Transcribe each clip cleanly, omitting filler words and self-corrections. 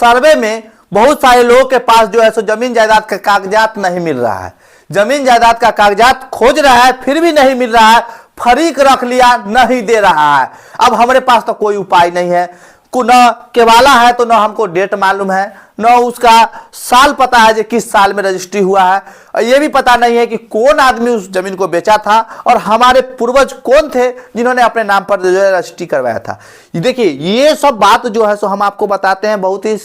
सर्वे में बहुत सारे लोगों के पास जो है सो जमीन जायदाद का कागजात नहीं मिल रहा है, जमीन जायदाद का कागजात खोज रहा है फिर भी नहीं मिल रहा है, फरीक रख लिया नहीं दे रहा है। अब हमारे पास तो कोई उपाय नहीं है, न केवाला है तो न हमको डेट मालूम है, न उसका साल पता है जो किस साल में रजिस्ट्री हुआ है, और ये भी पता नहीं है कि कौन आदमी उस जमीन को बेचा था और हमारे पूर्वज कौन थे जिन्होंने अपने नाम पर जो है रजिस्ट्री करवाया था। देखिए ये सब बात जो है सो हम आपको बताते हैं, बहुत ही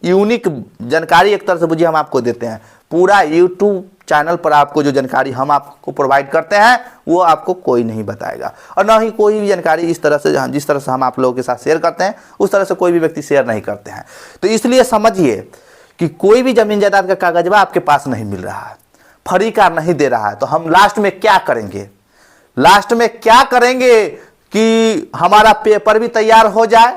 यूनिक जानकारी एक तरह से बुझिए हम आपको देते हैं। पूरा यूट्यूब चैनल पर आपको जो जानकारी हम आपको प्रोवाइड करते हैं वो आपको कोई नहीं बताएगा, और ना ही कोई भी जानकारी इस तरह से जिस तरह से हम आप लोगों के साथ शेयर करते हैं उस तरह से कोई भी व्यक्ति शेयर नहीं करते हैं। तो इसलिए समझिए कि कोई भी जमीन जायदाद का कागजवा आपके पास नहीं मिल रहा है, फरीकार नहीं दे रहा है, तो हम लास्ट में क्या करेंगे, लास्ट में क्या करेंगे कि हमारा पेपर भी तैयार हो जाए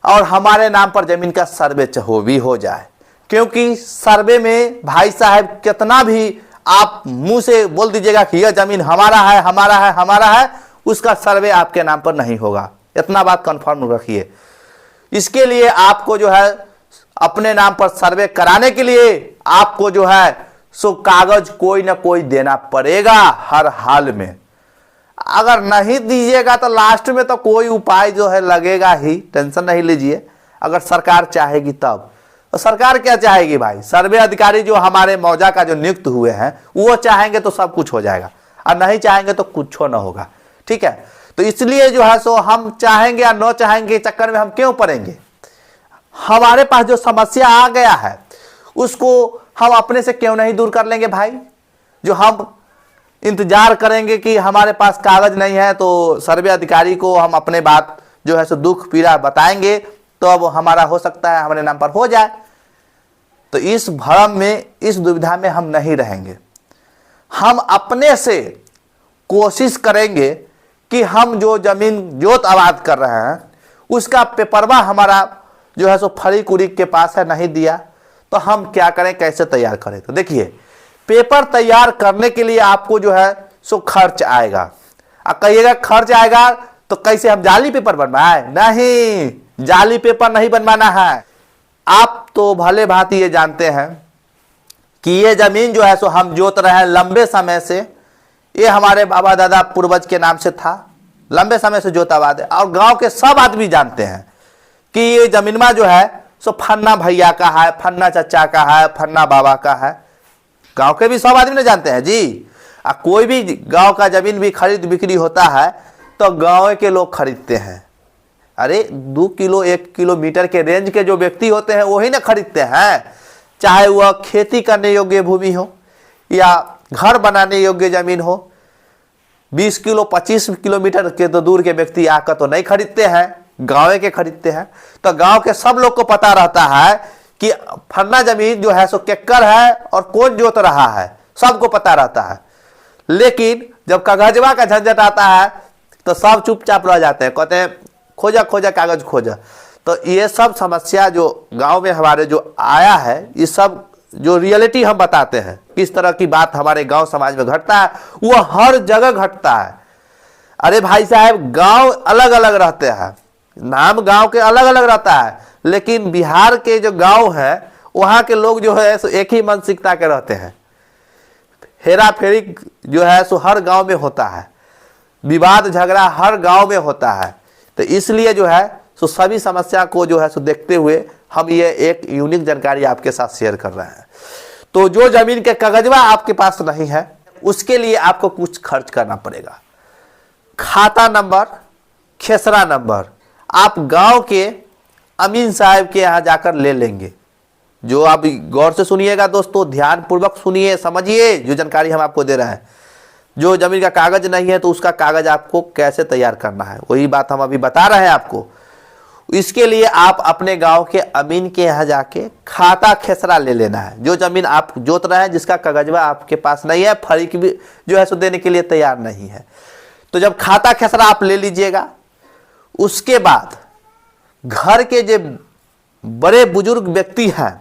और हमारे नाम पर जमीन का सर्वे भी हो जाए। क्योंकि सर्वे में भाई साहब कितना भी आप मुंह से बोल दीजिएगा कि यह जमीन हमारा है हमारा है हमारा है, उसका सर्वे आपके नाम पर नहीं होगा, इतना बात कंफर्म रखिए। इसके लिए आपको जो है अपने नाम पर सर्वे कराने के लिए आपको जो है सो कागज कोई ना कोई देना पड़ेगा हर हाल में। अगर नहीं दीजिएगा तो लास्ट में तो कोई उपाय जो है लगेगा ही, टेंशन नहीं लीजिए। अगर सरकार चाहेगी तब, तो सरकार क्या चाहेगी भाई, सर्वे अधिकारी जो हमारे मौजा का जो नियुक्त हुए हैं वो चाहेंगे तो सब कुछ हो जाएगा, और नहीं चाहेंगे तो कुछ ना होगा। ठीक है, तो इसलिए जो है सो हम चाहेंगे या न चाहेंगे चक्कर में हम क्यों पड़ेंगे। हमारे पास जो समस्या आ गया है उसको हम अपने से क्यों नहीं दूर कर लेंगे भाई। जो हम इंतजार करेंगे कि हमारे पास कागज नहीं है तो सर्वे अधिकारी को हम अपने बात जो है सो दुख पीड़ा बताएंगे तो अब हमारा हो सकता है हमारे नाम पर हो जाए। तो इस भ्रम में, इस दुविधा में हम नहीं रहेंगे। हम अपने से कोशिश करेंगे कि हम जो जमीन जोत आबाद कर रहे हैं उसका पेपरवा हमारा जो है सो फरीक उरीक के पास है, नहीं दिया, तो हम क्या करें, कैसे तैयार करें। तो देखिए पेपर तैयार करने के लिए आपको जो है सो खर्च आएगा। अब कहिएगा खर्च आएगा तो कैसे हम जाली पेपर बनवाए, नहीं, जाली पेपर नहीं बनवाना है। आप तो भले भांति ये जानते हैं कि ये जमीन जो है सो हम जोत रहे हैं लंबे समय से, ये हमारे बाबा दादा पूर्वज के नाम से था, लंबे समय से जोत आबाद है, और गांव के सब आदमी जानते हैं कि ये जमीनमा जो है सो फन्ना भैया का है, फन्ना चचा का है, फन्ना बाबा का है। गांव के भी सब आदमी ने जानते हैं जी। कोई भी गांव का जमीन भी खरीद बिक्री होता है तो गांव के लोग खरीदते हैं। अरे 2 किलो 1 किलोमीटर के रेंज के जो व्यक्ति होते हैं वही ना खरीदते हैं, चाहे वह खेती करने योग्य भूमि हो या घर बनाने योग्य जमीन हो। 20 किलो 25 किलोमीटर के तो दूर के व्यक्ति आकर तो नहीं खरीदते हैं, गांव के खरीदते हैं। तो गांव के सब लोग को पता रहता है कि फन्ना जमीन जो है सो केकर है और कौन जोत रहा है, सबको पता रहता है। लेकिन जब कागजवा का झंझट आता है तो सब चुपचाप रह जाते हैं, कहते हैं खोजा खोजा कागज खोजा। तो ये सब समस्या जो गांव में हमारे जो आया है, ये सब जो रियलिटी हम बताते हैं, किस तरह की बात हमारे गांव समाज में घटता है, वो हर जगह घटता है। अरे भाई साहब गांव अलग अलग रहते हैं, नाम गांव के अलग अलग रहता है, लेकिन बिहार के जो गांव है वहां के लोग जो है सो एक ही मानसिकता के रहते हैं। हेरा फेरी जो है सो हर गांव में होता है, विवाद झगड़ा हर गांव में होता है। तो इसलिए जो है सो सभी समस्या को जो है सो देखते हुए हम ये एक यूनिक जानकारी आपके साथ शेयर कर रहे हैं। तो जो जमीन के कागजवा आपके पास नहीं है उसके लिए आपको कुछ खर्च करना पड़ेगा। खाता नंबर, खेसरा नंबर आप गांव के अमीन साहब के यहाँ जाकर ले लेंगे। जो आप गौर से सुनिएगा दोस्तों, ध्यान पूर्वक सुनिए, समझिए जो जानकारी हम आपको दे रहे हैं। जो जमीन का कागज नहीं है तो उसका कागज आपको कैसे तैयार करना है वही बात हम अभी बता रहे हैं आपको। इसके लिए आप अपने गांव के अमीन के यहाँ जाके खाता खेसरा ले लेना है। जो जमीन आप जोत रहे हैं जिसका कागजवा आपके पास नहीं है, फरीक भी जो है सो देने के लिए तैयार नहीं है, तो जब खाता खेसरा आप ले लीजिएगा, उसके बाद घर के जो बड़े बुजुर्ग व्यक्ति हैं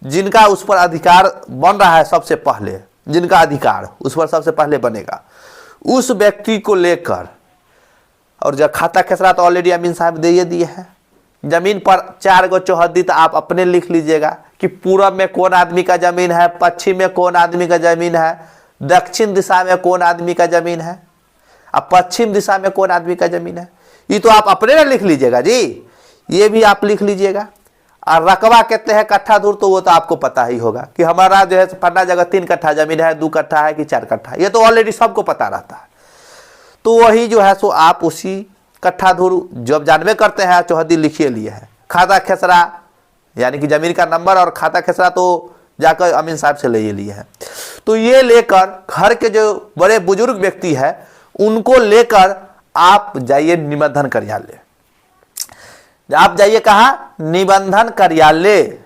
जिनका उस पर अधिकार बन रहा है, सबसे पहले जिनका अधिकार उस पर सबसे पहले बनेगा, उस व्यक्ति को लेकर, और जब खाता खेसरा तो ऑलरेडी अमीन साहब दे दिए हैं, जमीन पर 4 गो चौहद्दी तो आप अपने लिख लीजिएगा कि पूरब में कौन आदमी का जमीन है, पश्चिम में कौन आदमी का जमीन है, दक्षिण दिशा में कौन आदमी का जमीन है, अब पश्चिम दिशा में कौन आदमी का जमीन है। ये तो आप अपने ना लिख लीजिएगा जी, ये भी आप लिख लीजिएगा। और रकबा कहते हैं कट्ठा दूर, तो वो तो आपको पता ही होगा कि हमारा जो है फन्ना जगह 3 कट्ठा जमीन है, 2 कट्ठा है कि 4 कट्ठा, ये तो ऑलरेडी सबको पता रहता है। तो वही जो है सो आप उसी कट्ठा धूर जब जानबे करते हैं चौहद्दी लिखिए लिए है। खाता खेसरा यानी कि जमीन का नंबर और खाता खेसरा तो जाकर अमीन साहब से ले लिए है। तो ये लेकर घर के जो बड़े बुजुर्ग व्यक्ति है उनको लेकर आप जाइए निबंधन कार्यालय। आप जाइए कहाँ? निबंधन कार्यालय,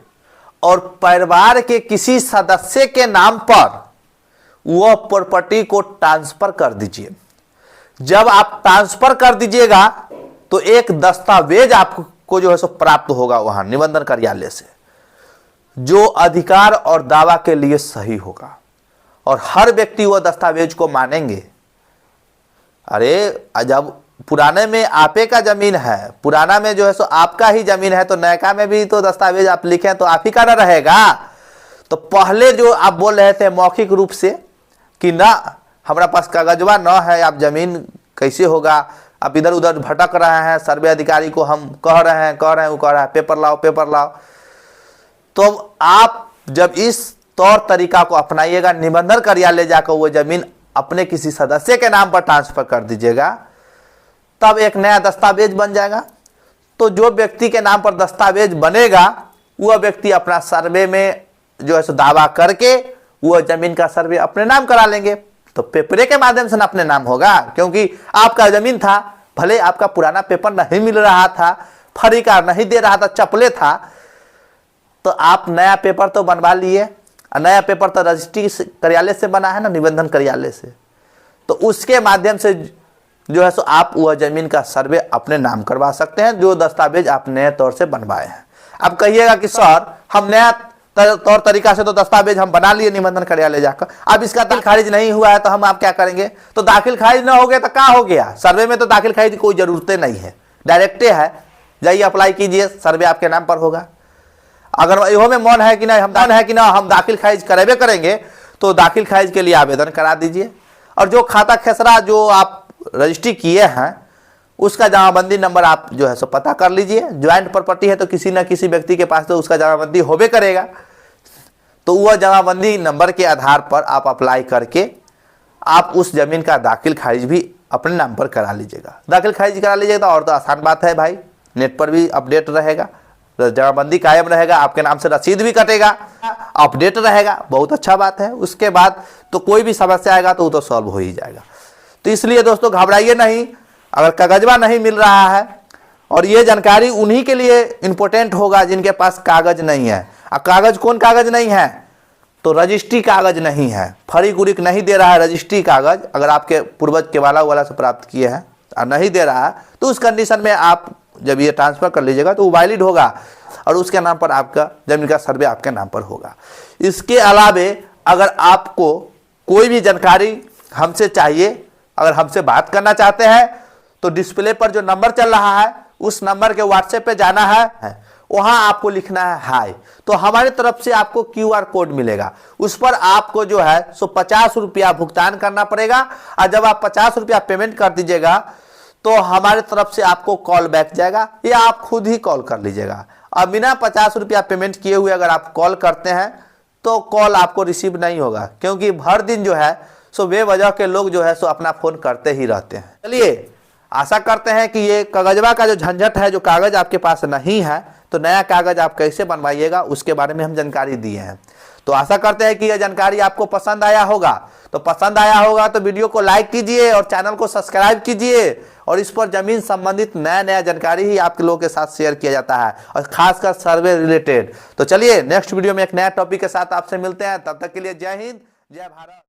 और परिवार के किसी सदस्य के नाम पर वह प्रॉपर्टी को ट्रांसफर कर दीजिए। जब आप ट्रांसफर कर दीजिएगा तो एक दस्तावेज आपको जो है सो प्राप्त होगा वहां निबंधन कार्यालय से, जो अधिकार और दावा के लिए सही होगा, और हर व्यक्ति वह दस्तावेज को मानेंगे। अरे जब पुराने में आपे का जमीन है, पुराना में जो है सो आपका ही जमीन है, तो नयका में भी तो दस्तावेज आप लिखें तो आप ही का ना रहेगा। तो पहले जो आप बोल रहे थे मौखिक रूप से कि ना हमारा पास कागजवा न है, आप जमीन कैसे होगा, आप इधर उधर भटक रहे हैं, सर्वे अधिकारी को हम कह रहे हैं वो कह रहा है पेपर लाओ पेपर लाओ। तो आप जब इस तौर तरीका को अपनाइएगा, निबंधन कार्यालय जाकर वो जमीन अपने किसी सदस्य के नाम पर ट्रांसफर कर दीजिएगा, तब एक नया दस्तावेज बन जाएगा। तो जो व्यक्ति के नाम पर दस्तावेज बनेगा वह व्यक्ति अपना सर्वे में जो है सो दावा करके वह जमीन का सर्वे अपने नाम करा लेंगे। तो पेपरे के माध्यम से ना अपने नाम होगा, क्योंकि आपका जमीन था, भले आपका पुराना पेपर नहीं मिल रहा था, फरीकार नहीं दे रहा था, चपले था, तो आप नया पेपर तो बनवा लिए। नया पेपर तो रजिस्ट्री कार्यालय से बना है ना, निबंधन कार्यालय से, तो उसके माध्यम से जो है सो आप वह जमीन का सर्वे अपने नाम करवा सकते हैं, जो दस्तावेज आप नए तौर से बनवाए हैं। अब कहिएगा कि सर हम नया तौर तरीका से तो दस्तावेज हम बना लिए निबंधन कार्यालय जाकर, अब इसका दाखिल खारिज नहीं हुआ है तो हम आप क्या करेंगे? तो दाखिल खारिज ना हो गया तो क्या हो गया? सर्वे में तो दाखिल खारिज की कोई जरूरत नहीं है, डायरेक्टे है, जाइए अप्लाई कीजिए, सर्वे आपके नाम पर होगा। अगर इहो में मन है कि नहीं हम दाखिल खारिज करेबे करेंगे, तो दाखिल खारिज के लिए आवेदन करा दीजिए। और जो खाता खेसरा जो आप रजिस्ट्री किए हैं उसका जमाबंदी नंबर आप जो है सो पता कर लीजिए। ज्वाइंट प्रॉपर्टी है तो किसी न किसी व्यक्ति के पास तो उसका जमाबंदी होबे करेगा, तो वह जमाबंदी नंबर के आधार पर आप अप्लाई करके आप उस जमीन का दाखिल खारिज भी अपने नाम पर करा लीजिएगा। दाखिल खारिज करा लीजिएगा और तो आसान बात है भाई, नेट पर भी अपडेट रहेगा, जमाबंदी कायम रहेगा, आपके नाम से रसीद भी कटेगा, अपडेट रहेगा, बहुत अच्छा बात है। उसके बाद तो कोई भी समस्या आएगा तो वो तो सॉल्व हो ही जाएगा। तो इसलिए दोस्तों घबराइए नहीं, अगर कागजवा नहीं मिल रहा है, और ये जानकारी उन्हीं के लिए इंपॉर्टेंट होगा जिनके पास कागज नहीं है। कागज कौन कागज नहीं है? तो रजिस्ट्री कागज नहीं है, फरीक उरीक नहीं दे रहा है रजिस्ट्री कागज, अगर आपके पूर्वज के वाला से प्राप्त किए हैं और नहीं दे रहा है, तो उस कंडीशन में आप जब ये ट्रांसफर कर लीजिएगा तो वो वैलिड होगा और उसके नाम पर आपका जमीन का सर्वे आपके नाम पर होगा। इसके अलावे अगर आपको कोई भी जानकारी हमसे चाहिए, अगर हमसे बात करना चाहते हैं, तो डिस्प्ले पर जो नंबर चल रहा है उस नंबर के व्हाट्सएप पे जाना है, वहां आपको लिखना है हाय, तो हमारी तरफ से आपको QR कोड मिलेगा, उस पर आपको जो है सो 50 रुपया भुगतान करना पड़ेगा। और जब आप 50 रुपया पेमेंट कर दीजिएगा तो हमारे तरफ से आपको कॉल बैक जाएगा, या आप खुद ही कॉल कर लीजिएगा। और बिना 50 रुपया पेमेंट किए हुए अगर आप कॉल करते हैं तो कॉल आपको रिसीव नहीं होगा, क्योंकि हर दिन जो है सो बेवजह के लोग जो है सो अपना फोन करते ही रहते हैं। चलिए आशा करते हैं कि ये कागजवा का जो झंझट है, जो कागज आपके पास नहीं है, तो नया कागज आप कैसे बनवाइएगा उसके बारे में हम जानकारी दिए हैं। तो आशा करते हैं कि यह जानकारी आपको पसंद आया होगा। तो पसंद आया होगा तो वीडियो को लाइक कीजिए और चैनल को सब्सक्राइब कीजिए, और इस पर जमीन संबंधित नया जानकारी ही आप लोगों के साथ शेयर किया जाता है, और खासकर सर्वे रिलेटेड। तो चलिए नेक्स्ट वीडियो में एक नया टॉपिक के साथ आपसे मिलते हैं, तब तक के लिए जय हिंद जय भारत।